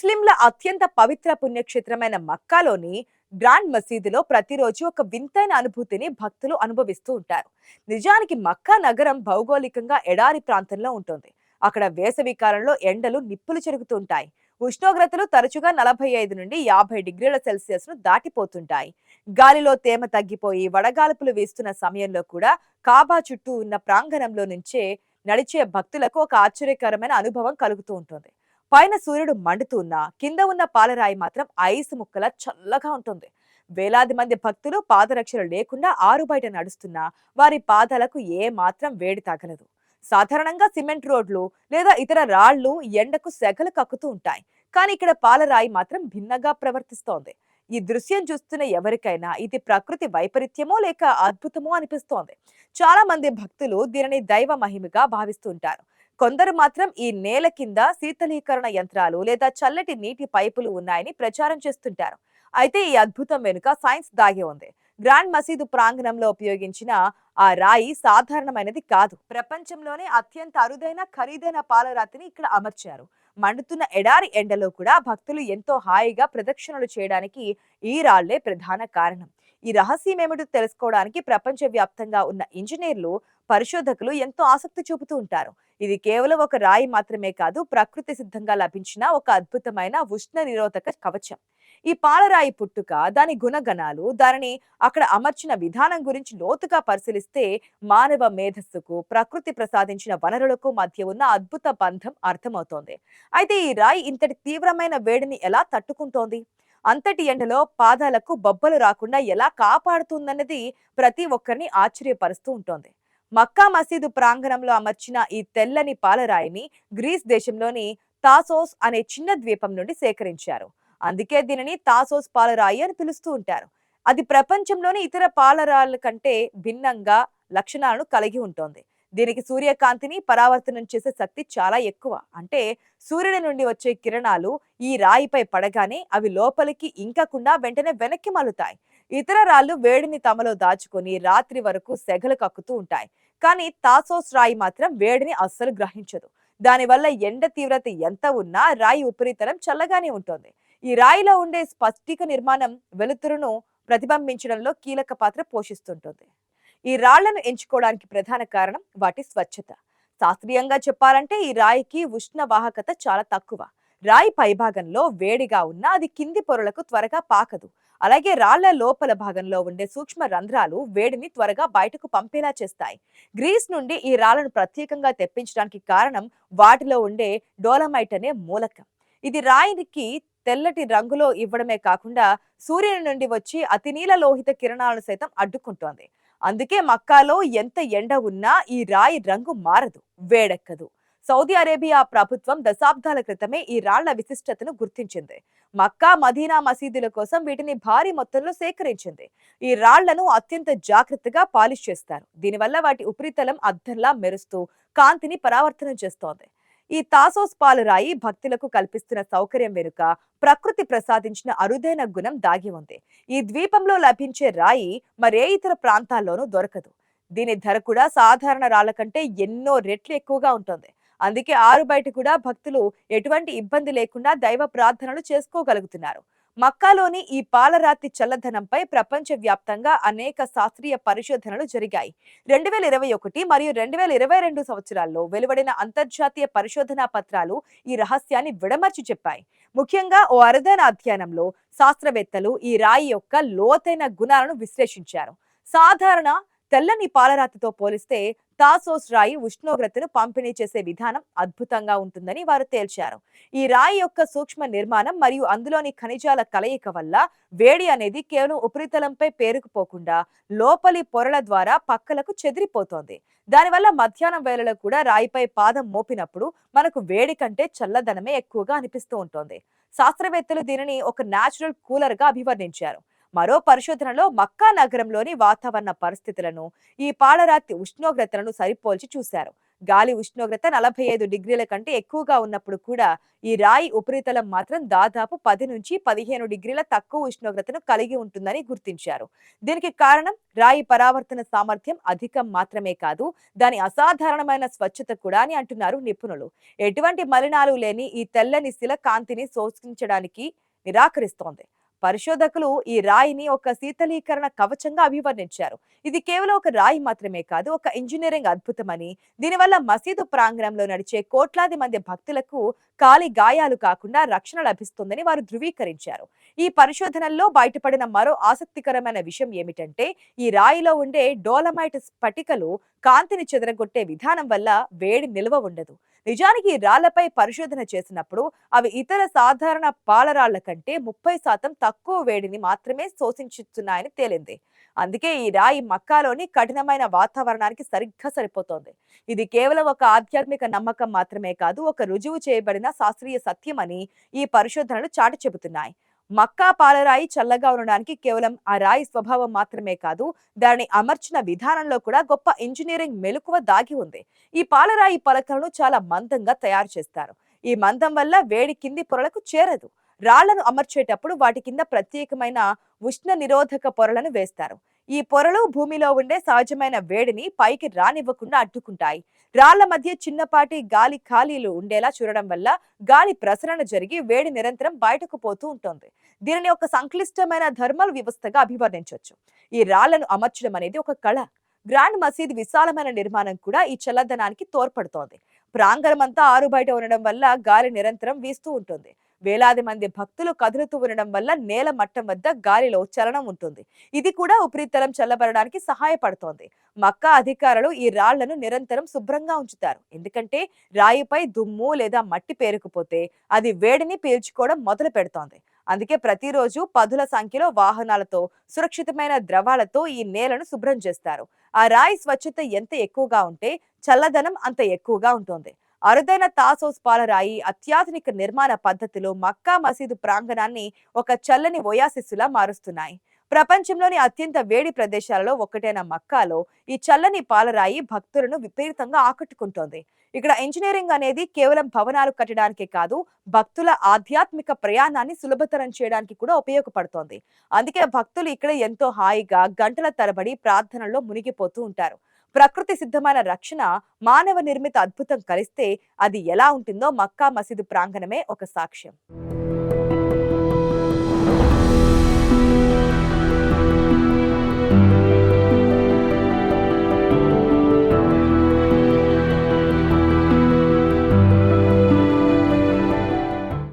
ముస్లింల అత్యంత పవిత్ర పుణ్యక్షేత్రమైన మక్కాలోని గ్రాండ్ మసీదులో ప్రతిరోజు ఒక వింతైన అనుభూతిని భక్తులు అనుభవిస్తూ ఉంటారు. నిజానికి మక్కా నగరం భౌగోళికంగా ఎడారి ప్రాంతంలో ఉంటుంది. అక్కడ వేసవి కాలంలో ఎండలు నిప్పులు చెరుగుతూ ఉంటాయి. ఉష్ణోగ్రతలు తరచుగా 45 నుండి 50 డిగ్రీల సెల్సియస్ ను దాటిపోతుంటాయి. గాలిలో తేమ తగ్గిపోయి వడగాల్పులు వీస్తున్న సమయంలో కూడా కాబా చుట్టూ ఉన్న ప్రాంగణంలో నుంచే నడిచే భక్తులకు ఒక ఆశ్చర్యకరమైన అనుభవం కలుగుతూ ఉంటుంది. పైన సూర్యుడు మండుతూ ఉన్నా కింద ఉన్న పాలరాయి మాత్రం ఐస్ ముక్కల చల్లగా ఉంటుంది. వేలాది మంది భక్తులు పాదరక్షలు లేకుండా ఆరు బయట నడుస్తున్నా వారి పాదాలకు ఏ మాత్రం వేడి తగలదు. సాధారణంగా సిమెంట్ రోడ్లు లేదా ఇతర రాళ్లు ఎండకు సెగలు కక్కుతూ ఉంటాయి. కానీ ఇక్కడ పాలరాయి మాత్రం భిన్నంగా ప్రవర్తిస్తోంది. ఈ దృశ్యం చూస్తున్న ఎవరికైనా ఇది ప్రకృతి వైపరీత్యమో లేక అద్భుతమో అనిపిస్తోంది. చాలా మంది భక్తులు దీనిని దైవ మహిమగా భావిస్తూ ఉంటారు. కొందరు మాత్రం ఈ నేల కింద శీతలీకరణ యంత్రాలు లేదా చల్లటి నీటి పైపులు ఉన్నాయని ప్రచారం చేస్తుంటారు. అయితే ఈ అద్భుతం వెనుక సైన్స్ దాగి ఉంది. గ్రాండ్ మసీదు ప్రాంగణంలో ఉపయోగించిన ఆ రాయి సాధారణమైనది కాదు. ప్రపంచంలోనే అత్యంత అరుదైన ఖరీదైన పాలరాతిని ఇక్కడ అమర్చారు. మండుతున్న ఎడారి ఎండలో కూడా భక్తులు ఎంతో హాయిగా ప్రదక్షిణలు చేయడానికి ఈ రాళ్లే ప్రధాన కారణం. ఈ రహస్యం ఏమిటో తెలుసుకోవడానికి ప్రపంచవ్యాప్తంగా ఉన్న ఇంజనీర్లు, పరిశోధకులు ఎంతో ఆసక్తి చూపుతూ ఉంటారు. ఇది కేవలం ఒక రాయి మాత్రమే కాదు, ప్రకృతి సిద్ధంగా లభించిన ఒక అద్భుతమైన ఉష్ణ నిరోధక కవచం. ఈ పాలరాయి పుట్టుక, దాని గుణగణాలు, దానిని అక్కడ అమర్చిన విధానం గురించి లోతుగా పరిశీలిస్తే మానవ మేధస్సుకు, ప్రకృతి ప్రసాదించిన వనరులకు మధ్య ఉన్న అద్భుత బంధం అర్థమవుతోంది. అయితే ఈ రాయి ఇంతటి తీవ్రమైన వేడిని ఎలా తట్టుకుంటోంది? అంతటి ఎండలో పాదాలకు బొబ్బలు రాకుండా ఎలా కాపాడుతుందన్నది ప్రతి ఒక్కరిని ఆశ్చర్యపరుస్తూ ఉంటుంది. మక్కా మసీదు ప్రాంగణంలో అమర్చిన ఈ తెల్లని పాలరాయిని గ్రీస్ దేశంలోని తాసోస్ అనే చిన్న ద్వీపం నుండి సేకరించారు. అందుకే దీనిని తాసోస్ పాలరాయి అని పిలుస్తూ ఉంటారు. అది ప్రపంచంలోని ఇతర పాలరాళ్ళ కంటే భిన్నంగా లక్షణాలను కలిగి ఉంటుంది. దీనికి సూర్యకాంతిని పరావర్తనం చేసే శక్తి చాలా ఎక్కువ. అంటే సూర్యుడి నుండి వచ్చే కిరణాలు ఈ రాయిపై పడగానే అవి లోపలికి ఇంకకుండా వెంటనే వెనక్కి మలుతాయి. ఇతర రాళ్ళు వేడిని తమలో దాచుకొని రాత్రి వరకు సెగలు కక్కుతూ ఉంటాయి. కానీ తాసోస్ రాయి మాత్రం వేడిని అస్సలు గ్రహించదు. దానివల్ల ఎండ తీవ్రత ఎంత ఉన్నా రాయి ఉపరితలం చల్లగానే ఉంటుంది. ఈ రాయిలో ఉండే స్ఫటిక నిర్మాణం వెలుతురును ప్రతిబింబించడంలో కీలక పాత్ర పోషిస్తుంటుంది. ఈ రాళ్లను ఎంచుకోవడానికి ప్రధాన కారణం వాటి స్వచ్ఛత. శాస్త్రీయంగా చెప్పాలంటే ఈ రాయికి ఉష్ణ వాహకత చాలా తక్కువ. రాయి పైభాగంలో వేడిగా ఉన్నా అది కింది పొరలకు త్వరగా పాకదు. అలాగే రాళ్ల లోపల భాగంలో ఉండే సూక్ష్మ రంధ్రాలు వేడిని త్వరగా బయటకు పంపేలా చేస్తాయి. గ్రీస్ నుండి ఈ రాళ్లను ప్రత్యేకంగా తెప్పించడానికి కారణం వాటిలో ఉండే డోలమైట్ అనే మూలకం. ఇది రాయికి తెల్లటి రంగులో ఇవ్వడమే కాకుండా సూర్యుని నుండి వచ్చి అతినీల లోహిత కిరణాలను సైతం అడ్డుకుంటోంది. అందుకే మక్కాలో ఎంత ఎండ ఉన్నా ఈ రాయి రంగు మారదు, వేడెక్కదు. సౌదీ అరేబియా ప్రభుత్వం దశాబ్దాల క్రితమే ఈ రాళ్ల విశిష్టతను గుర్తించింది. మక్కా, మదీనా మసీదుల కోసం వీటిని భారీ మొత్తంలో సేకరించింది. ఈ రాళ్లను అత్యంత జాగ్రత్తగా పాలిష్ చేస్తారు. దీనివల్ల వాటి ఉపరితలం అద్దంలా మెరుస్తూ కాంతిని పరావర్తనం చేస్తోంది. ఈ తాసోస్ పాలరాయి భక్తులకు కల్పిస్తున్న సౌకర్యం వెనుక ప్రకృతి ప్రసాదించిన అరుదైన గుణం దాగి ఉంది. ఈ ద్వీపంలో లభించే రాయి మరే ఇతర ప్రాంతాల్లోనూ దొరకదు. దీని ధర కూడా సాధారణ రాళ్ల కంటే ఎన్నో రెట్లు ఎక్కువగా ఉంటుంది. అందుకే ఆరు బయట కూడా భక్తులు ఎటువంటి ఇబ్బంది లేకుండా దైవ ప్రార్థనలు చేసుకోగలుగుతున్నారు. మక్కాలోని ఈ పాలరాతి చల్లదనంపై ప్రపంచ వ్యాప్తంగా అనేక శాస్త్రీయ పరిశోధనలు జరిగాయి. 2021 మరియు 2022 సంవత్సరాల్లో వెలువడిన అంతర్జాతీయ పరిశోధనా పత్రాలు ఈ రహస్యాన్ని విడమర్చి చెప్పాయి. ముఖ్యంగా ఓ అరుదైన అధ్యయనంలో శాస్త్రవేత్తలు ఈ రాయి యొక్క లోతైన గుణాలను విశ్లేషించారు. సాధారణ తెల్లని పాలరాతితో పోలిస్తే తాసోస్ రాయి ఉష్ణోగ్రతను పంపిణీ చేసే విధానం అద్భుతంగా ఉంటుందని వారు తేల్చారు. ఈ రాయి యొక్క సూక్ష్మ నిర్మాణం మరియు అందులోని ఖనిజాల కలయిక వల్ల వేడి అనేది కేవలం ఉపరితలంపై పేరుకుపోకుండా లోపలి పొరల ద్వారా పక్కలకు చెదిరిపోతోంది. దానివల్ల మధ్యాహ్నం వేళలో కూడా రాయిపై పాదం మోపినప్పుడు మనకు వేడి కంటే చల్లదనమే ఎక్కువగా అనిపిస్తూ ఉంటుంది. శాస్త్రవేత్తలు దీనిని ఒక న్యాచురల్ కూలర్ గా అభివర్ణించారు. మరో పరిశోధనలో మక్కా నగరంలోని వాతావరణ పరిస్థితులను, ఈ పాలరాతి ఉష్ణోగ్రతలను సరిపోల్చి చూశారు. గాలి ఉష్ణోగ్రత 45 డిగ్రీల కంటే ఎక్కువగా ఉన్నప్పుడు కూడా ఈ రాయి ఉపరితలం మాత్రం దాదాపు 10 నుంచి 15 డిగ్రీల తక్కువ ఉష్ణోగ్రతను కలిగి ఉంటుందని గుర్తించారు. దీనికి కారణం రాయి పరావర్తన సామర్థ్యం అధికం మాత్రమే కాదు, దాని అసాధారణమైన స్వచ్ఛత కూడా అని అంటున్నారు నిపుణులు. ఎటువంటి మలినాలు లేని ఈ తెల్లని శిల కాంతిని శోషించడానికి నిరాకరిస్తోంది. పరిశోధకులు ఈ రాయిని ఒక శీతలీకరణ కవచంగా అభివర్ణించారు. ఇది కేవలం ఒక రాయి మాత్రమే కాదు, ఒక ఇంజనీరింగ్ అద్భుతమని, దీనివల్ల మసీదు ప్రాంగణంలో నడిచే కోట్లాది మంది భక్తులకు కాలి గాయాలు కాకుండా రక్షణ లభిస్తుందని వారు ధృవీకరించారు. ఈ పరిశోధనల్లో బయటపడిన మరో ఆసక్తికరమైన విషయం ఏమిటంటే, ఈ రాయిలో ఉండే డోలమైట్ స్ఫటికలు కాంతిని చెదరగొట్టే విధానం వల్ల వేడి నిల్వ ఉండదు. నిజానికి ఈ రాళ్లపై పరిశోధన చేసినప్పుడు అవి ఇతర సాధారణ పాలరాళ్ల కంటే 30% తక్కువ వేడిని మాత్రమే శోషించుతున్నాయని తేలింది. అందుకే ఈ రాయి మక్కాలోని కఠినమైన వాతావరణానికి సరిగ్గా సరిపోతోంది. ఇది కేవలం ఒక ఆధ్యాత్మిక నమ్మకం మాత్రమే కాదు, ఒక రుజువు చేయబడిన శాస్త్రీయ సత్యమని ఈ పరిశోధనలు చాటి చెబుతున్నాయి. మక్కా పాలరాయి చల్లగా ఉండడానికి కేవలం ఆ రాయి స్వభావం మాత్రమే కాదు, దాన్ని అమర్చిన విధానంలో కూడా గొప్ప ఇంజనీరింగ్ మెలకువ దాగి ఉంది. ఈ పాలరాయి పలకలను చాలా మందంగా తయారు చేస్తారు. ఈ మందం వల్ల వేడి కింది పొరలకు చేరదు. రాళ్లను అమర్చేటప్పుడు వాటి కింద ప్రత్యేకమైన ఉష్ణ నిరోధక పొరలను వేస్తారు. ఈ పొరలు భూమిలో ఉండే సహజమైన వేడిని పైకి రానివ్వకుండా అడ్డుకుంటాయి. రాళ్ల మధ్య చిన్నపాటి గాలి ఖాళీలు ఉండేలా చూడడం వల్ల గాలి ప్రసరణ జరిగి వేడి నిరంతరం బయటకు పోతూ ఉంటుంది. దీనిని ఒక సంక్లిష్టమైన థర్మల్ వ్యవస్థగా అభివర్ణించవచ్చు. ఈ రాళ్లను అమర్చడం అనేది ఒక కళ. గ్రాండ్ మసీద్ విశాలమైన నిర్మాణం కూడా ఈ చల్లదనానికి తోడ్పడుతోంది. ప్రాంగణమంతా ఆరుబయట ఉండడం వల్ల గాలి నిరంతరం వీస్తూ ఉంటుంది. వేలాది మంది భక్తులు కదులుతూ ఉండడం వల్ల నేల మట్టం వద్ద గాలిలో చలనం ఉంటుంది. ఇది కూడా ఉపరితలం చల్లబడడానికి సహాయపడుతోంది. మక్కా అధికారులు ఈ రాళ్లను నిరంతరం శుభ్రంగా ఉంచుతారు. ఎందుకంటే రాయిపై దుమ్ము లేదా మట్టి పేరుకుపోతే అది వేడిని పీల్చుకోవడం మొదలు పెడుతోంది. అందుకే ప్రతిరోజు పదుల సంఖ్యలో వాహనాలతో సురక్షితమైన ద్రవాలతో ఈ నేలను శుభ్రం చేస్తారు. ఆ రాయి స్వచ్ఛత ఎంత ఎక్కువగా ఉంటే చల్లదనం అంత ఎక్కువగా ఉంటుంది. అరుదైన తాసోస్ పాలరాయి అత్యాధునిక నిర్మాణ పద్ధతిలో మక్కా మసీదు ప్రాంగణాన్ని ఒక చల్లని ఒయాసిస్సులా మారుస్తున్నాయి. ప్రపంచంలోని అత్యంత వేడి ప్రదేశాలలో ఒకటైన మక్కాలో ఈ చల్లని పాలరాయి భక్తులను విపరీతంగా ఆకట్టుకుంటోంది. ఇక్కడ ఇంజనీరింగ్ అనేది కేవలం భవనాలు కట్టడానికే కాదు, భక్తుల ఆధ్యాత్మిక ప్రయాణాన్ని సులభతరం చేయడానికి కూడా ఉపయోగపడుతోంది. అందుకే భక్తులు ఇక్కడ ఎంతో హాయిగా గంటల తరబడి ప్రార్థనలో మునిగిపోతూ ఉంటారు. ప్రకృతి సిద్ధమైన రక్షణ, మానవ నిర్మిత అద్భుతం కలిస్తే అది ఎలా ఉంటుందో మక్కా మసీదు ప్రాంగణమే ఒక సాక్ష్యం.